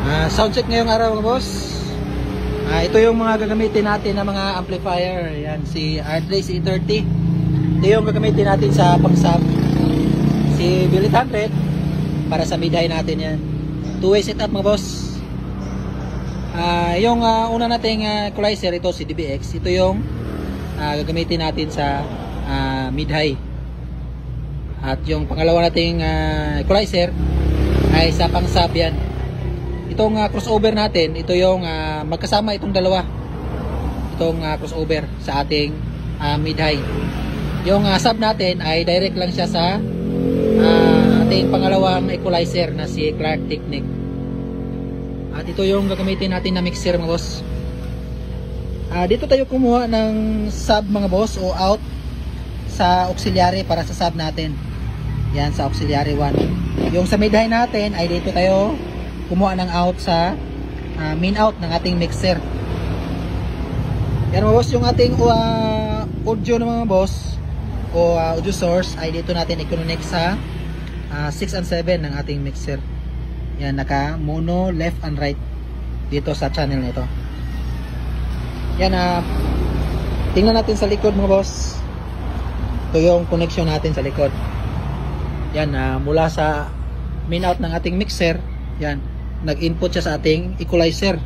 Soundcheck ngayong araw mga boss. Ito yung mga gagamitin natin na mga amplifier. Yan, si Ardrey C30. Ito yung gagamitin natin sa pang-sub. Si Billet 100 para sa mid-high natin yan. Two-way setup mga boss. Yung una nating equalizer, ito si DBX. Ito yung gagamitin natin sa mid-high. At yung pangalawa nating equalizer ay sa pang-sub yan. Itong crossover natin, ito yung magkasama itong dalawa. Itong crossover sa ating mid-high. Yung sub natin ay direct lang siya sa ating pangalawang equalizer na si Clark Technic. At ito yung gagamitin natin na mixer mga boss. Dito tayo kumuha ng sub mga boss o out sa auxiliary para sa sub natin. Yan sa auxiliary 1. Yung sa mid-high natin ay dito tayo kumuha ng out sa main out ng ating mixer. Yan mga boss, yung ating audio ng mga boss o audio source ay dito natin i-connect sa 6 and 7 ng ating mixer. Yan, naka mono left and right dito sa channel nito. Yan, tingnan natin sa likod mga boss. Ito yung connection natin sa likod. Yan, mula sa main out ng ating mixer, yan, nag-input siya sa ating equalizer.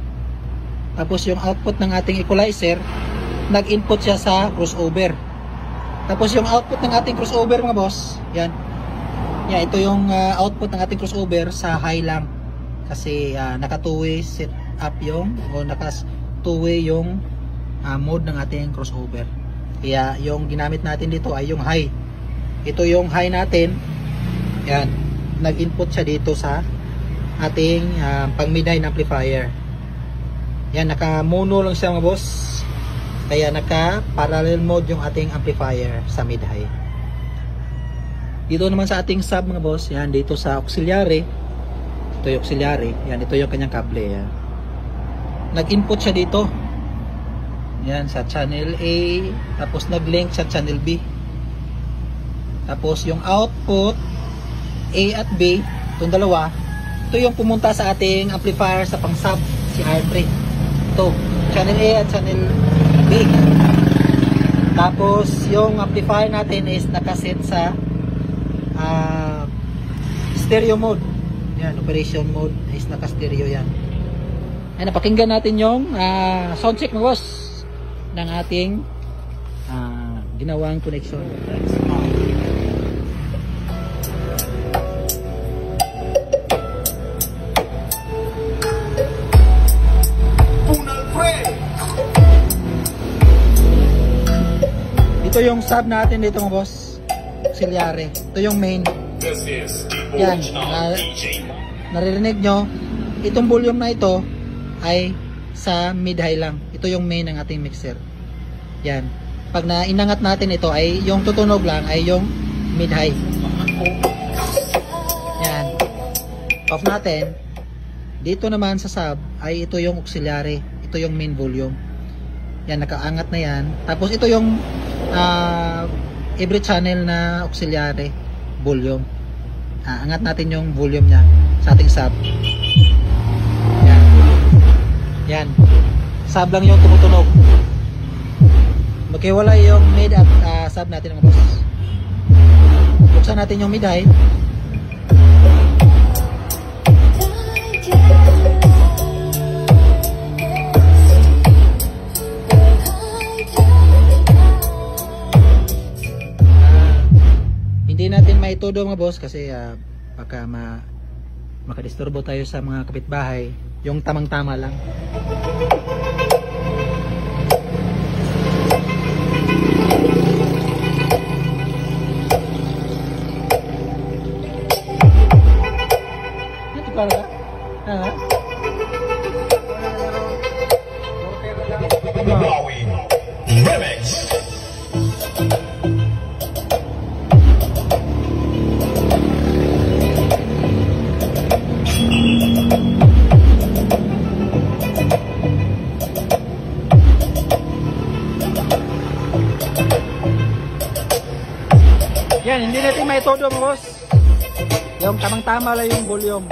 Tapos yung output ng ating equalizer, nag-input siya sa crossover. Tapos yung output ng ating crossover mga boss, yan. Yan, ito yung output ng ating crossover sa high lang. Kasi naka two-way set up yung, o naka two-way yung mode ng ating crossover. Kaya yung ginamit natin dito ay yung high. Ito yung high natin. Yan, nag-input siya dito sa ating pang mid-high amplifier. Yan, naka mono lang siya mga boss. Kaya naka parallel mode yung ating amplifier sa mid-high. Dito naman sa ating sub mga boss, yan, dito sa auxiliary. Ito yung auxiliary. Yan, ito yung kanyang kable. Yan, nag-input siya dito. Yan, sa channel A. Tapos nag-link sa channel B. Tapos yung output A at B, itong dalawa, ito yung pumunta sa ating amplifier sa pang-sub, si R3. Ito, channel A at channel B. Tapos yung amplifier natin is nakaset sa stereo mode. Yan, operation mode is naka-stereo yan. Ay, napakinggan natin yung sound check mga boss ng ating ginawang connection. Ito yung sub natin dito mga boss, auxiliary. Ito yung main. Yan, naririnig nyo, itong volume na ito ay sa mid-high lang. Ito yung main ng ating mixer. Yan, pag inangat natin ito ay yung tutunog lang ay yung mid-high. Yan, off natin. Dito naman sa sub ay ito yung auxiliary. Ito yung main volume. Yan, nakaangat na yan. Tapos ito yung every channel na auxiliary volume. Angat natin yung volume nya sa ating sub. Yan. Yan. Sub lang yung tumutunog. Magkiwalay yung mid at sub natin mga boss. Buksan natin yung mid-high. Hindi natin maitudo mga boss kasi baka makadisturbo tayo sa mga kapitbahay. Yung tamang-tama lang. Ito ka na? Remix. Yan, hindi natin may todo mga boss. Yung tamang-tama lang yung volume.